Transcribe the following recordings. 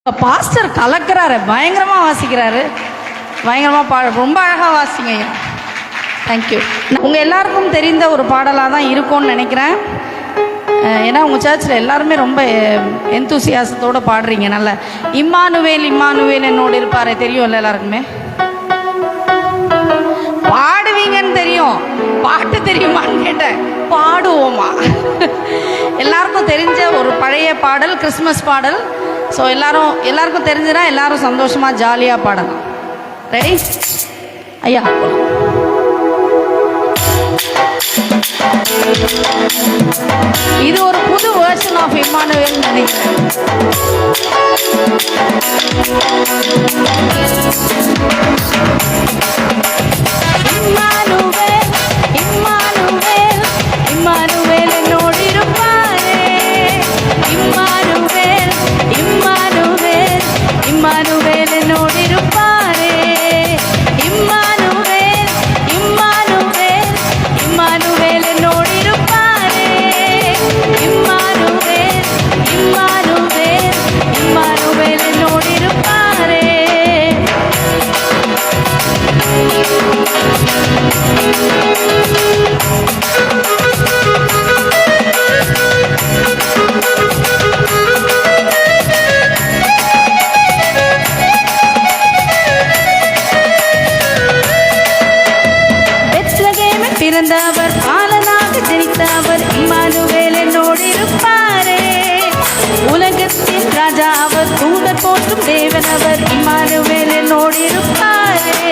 Pastor கலக்கிறாரு, பயங்கரமாக வாசிக்கிறாரு, பயங்கரமாக ரொம்ப அழகாக வாசிங்க. தேங்க்யூ. உங்கள் எல்லாருக்கும் தெரிந்த ஒரு பாடலாக தான் இருக்கும்னு நினைக்கிறேன். ஏன்னா உங்கள் சர்ச்சில் எல்லாருமே ரொம்ப எந்தூசியாசத்தோடு பாடுறீங்க. நல்ல இம்மானுவேல் இம்மானுவேல் என்னோடு இருப்பார் தெரியும்ல எல்லாருக்குமே. பாடுவீங்கன்னு தெரியும், பாட்டு தெரியுமான்னு கேட்டேன். பாடுவோமா? எல்லாருக்கும் தெரிஞ்ச ஒரு பழைய பாடல், கிறிஸ்மஸ் பாடல். ஸோ எல்லாருக்கும் தெரிஞ்சுனா எல்லாரும் சந்தோஷமாக ஜாலியாக பாடலாம். ரெடி ஐயா? இது ஒரு புது வெர்ஷன் ஆஃப் இம்மானுவேல் நினைக்கிறேன். இம்மானுவேல் இம்மானுவேல் இம்மானுவேல் என்னோடு இருப்பாரே. இம்மானுவேல் இம்மானுவேல் இம்மானுவேல் என்னோடு இருப்பாரே. இம்மானுவேல் இம்மானுவேல் இம்மானுவேல் என்னோடு இருப்பாரே. இம்மானுவேல் இம்மானுவேல் இம்மானுவேல் என்னோடு இருப்பாரே. பிறந்தவர் பாலனாக ஜனித்தவர் இம்மானுவேல் என்னோடு இருப்பாரே. உலகத்தின் ராஜா அவர், தூதர் போற்றும் தேவன் அவர், இம்மானுவேல் என்னோடு இருப்பாரே.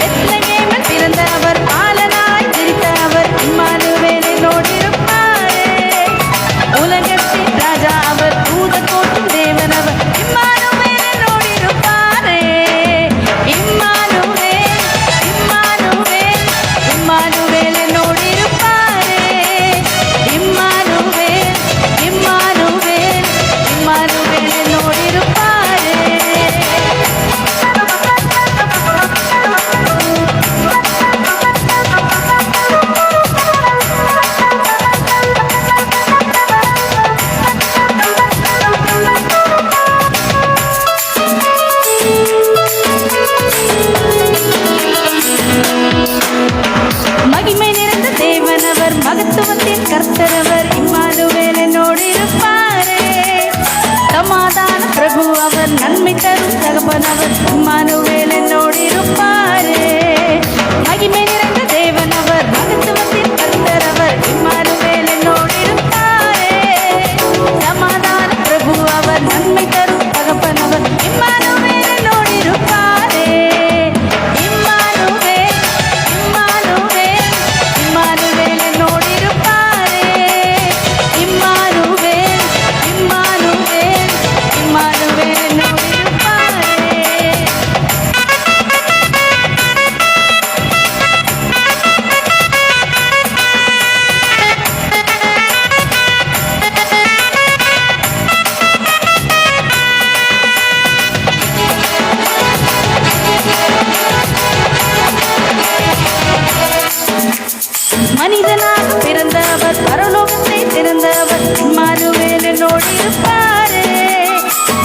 பெத்லகேமில் பிறந்தவர் பாலனாய் ஜனித்தவர் இம்மானுவேல் என்னோடு இருப்பாரே. உலகத்தின் ராஜா அவர், தூதர் போற்றும் தேவன் அவர், இம்மானுவேல் என்னோடு இருப்பாரே. இம்மானுவேல் இம்மானுவேல் இம்மானுவேல் என்னோடு இருப்பாரே. இம்மானுவேல் இம்மானுவேல் இம்மானுவேல் என்னோடு இருப்பாரே. மகிமை நிறைந்த தேவனவர், மகத்துவத்தின் கர்த்தரவர், இம்மானுவேல் என்னோடு இருப்பாரே. சமாதான பிரபு அவர், நன்மை தரும் தகப்பனவர், இம்மானுவேல் என்னோடு இருப்பாரே. மகிமை நிறைந்த தேவனவர், மகத்துவத்தின் கர்த்தரவர், இம்மானுவேல் என்னோடு இருப்பாரே. சமாதான பிரபு அவர், நன்மை தரும் தகப்பனவர், இம்மானுவேல் என்னோடு இருப்பாரே. இம்மானுவேல் இம்மானுவேல் இம்மானுவேல் என்னோடு இருப்பாரே. இம்மானுவேல் இம்மானுவேல் இம்மானுவேல் என்னோடு இருப்பாரே. மனிதனாக பிறந்தவர், பரலோகத்தை திறந்தவர், இம்மானுவேல் என்னோடு இருப்பாரே.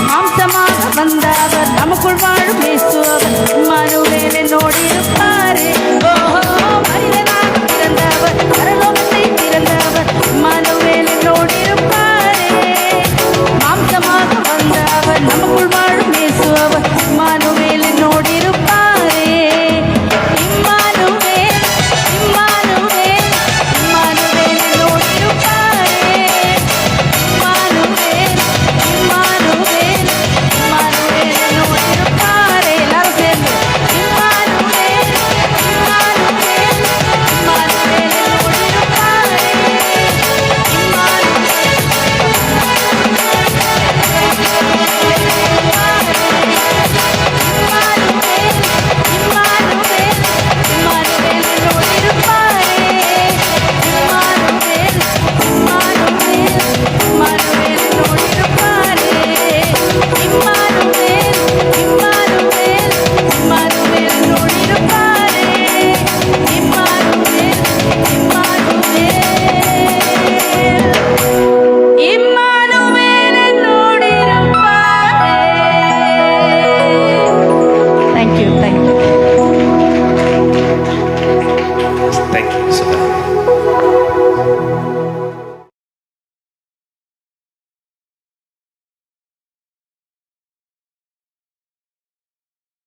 மாம்சமாக வந்தவர், நமக்குள் வாழும் இயேசுவர், இம்மானுவேல் என்னோடு இருப்பாரே. ஓஹோ, மனிதனாக பிறந்தவர், பரலோகத்தை திறந்தவர், இம்மானுவேல் என்னோடு இருப்பாரே. மாம்சமாக வந்தவர், நமக்குள்